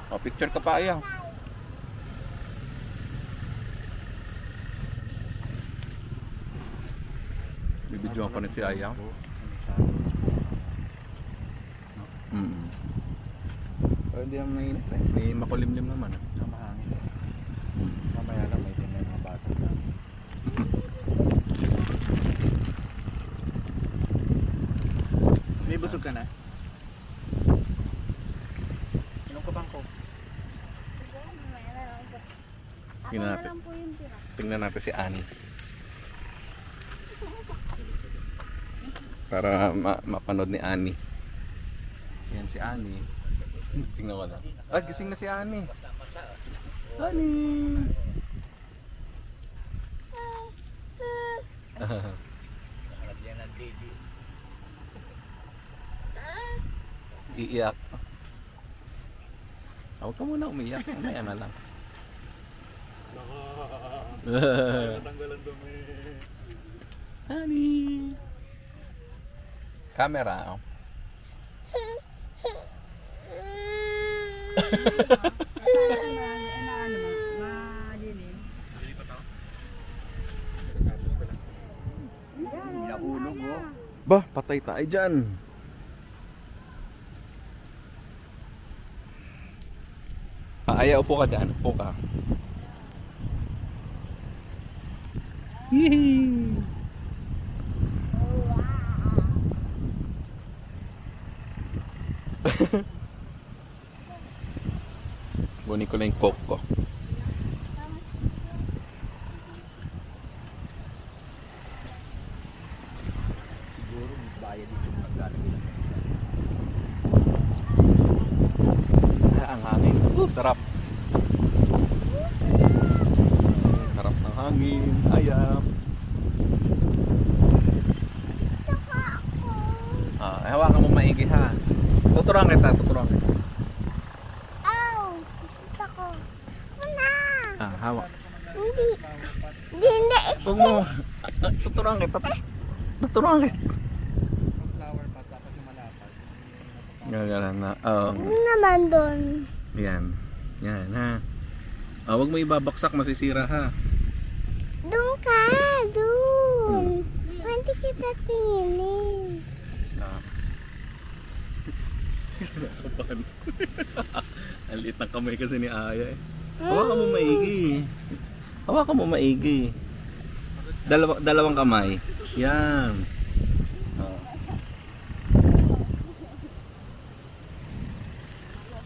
O, picture ka pa, ayaw. Bibidyoan ko na si ayaw. Pero hindi naman mainit eh. May makulimlim naman eh. Sa mahangin. Mamaya lang may tingnan mga bata. May busog ka na? Inom ka bangko? Tingnan natin. Tingnan natin si Annie. Para mapanood ni Annie. Yan si Annie. Tingnan ko na. Ah, gising na si Annie. Annie! Iiyak. Huwag ka muna umiyak. Umaya na lang. Natanggalan dumi. Annie! Camera. Nahulog mo. Bah, patay tayo dyan. Ayaw, upo ka dyan. Upo ka. Yee! Bunin ko lang yung coke ko. Siguro bayad dito maglalagay. Ang hangin. Sarap. Sarap ng hangin. Ayam. Hawakan mo maigi ha. Tuturuan kita, tuturuan kita. Hawak. Hindi. Huwag mo. Tuturuan kita. Tuturuan kita. Flower pot dapat yung malapad. Gano'n na. Ano naman doon? Yan. Yan ha. Huwag mo ibabaksak, masisira ha. Doon ka. Doon. Pwede kita tinginin. Ang liit ng kamay kasi ni Aya eh. Hawakan mo maigi. Hawakan mo maigi. Dalawang kamay. Yan.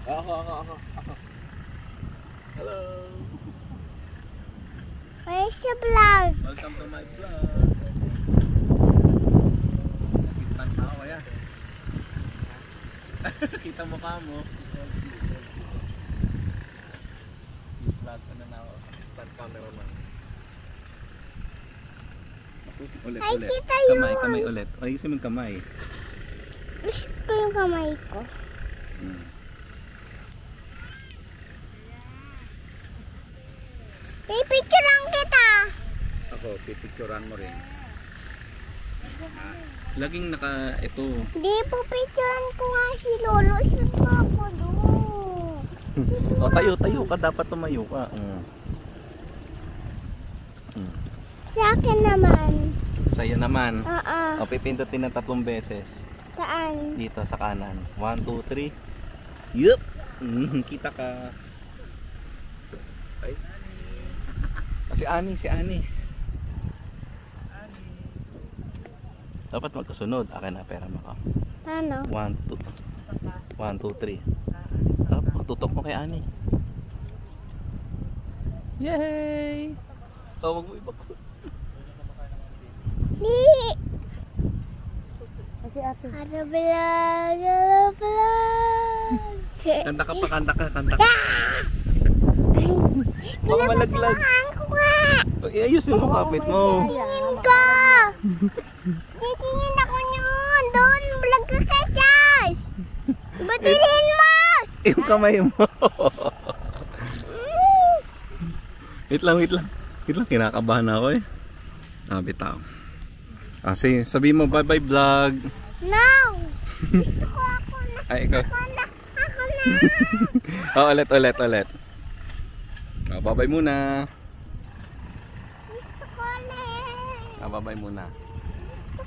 Ako. Hello. Where's your vlog? Welcome to my vlog. Assistant na ako kaya. Kita mukha mo. Vlog ko na ako. Assistant cameraman. Ulit. Ay, kita yun. Kamay ulit. Ayusin mo yung kamay. Gusto ko yung kamay ko. Pipicturean kita. Ako, pipicturean mo rin. Laging naka ito. Di po picturean ko nga si Lolo. Shoot mo ako doon. O, tayo ka. Dapat tumayo ka. Sa akin naman. Sa'yo naman. Oo. O, pipindutin ng 3 beses. Saan? Dito sa kanan. 1, 2, 3. Yup! Kita ka. Ay. Si Ani. Dapat magkasunod. Akin na pera mo ka. Ano? 1, 2, 3. Tapos tutok mo kay Ani. Yay! Tawag mo ibakso. Di! Ano vlog? Kanta ka. Baka malaglag. Ko nga! Ayusin mo kapit mo. Tingin ko! Titingin ako noon! Doon! Vlog ka kay Chas! Batilin mo! Yung kamay mo. Wait lang. Kinakabahan ako eh. Bitaw. Sige, sabihin mo bye-bye vlog. No! Gusto ko ako na. Ay, ikaw. Ako na Oh, ulit. Oh, bye-bye muna. Gusto ko ulit. Ah, bye-bye muna.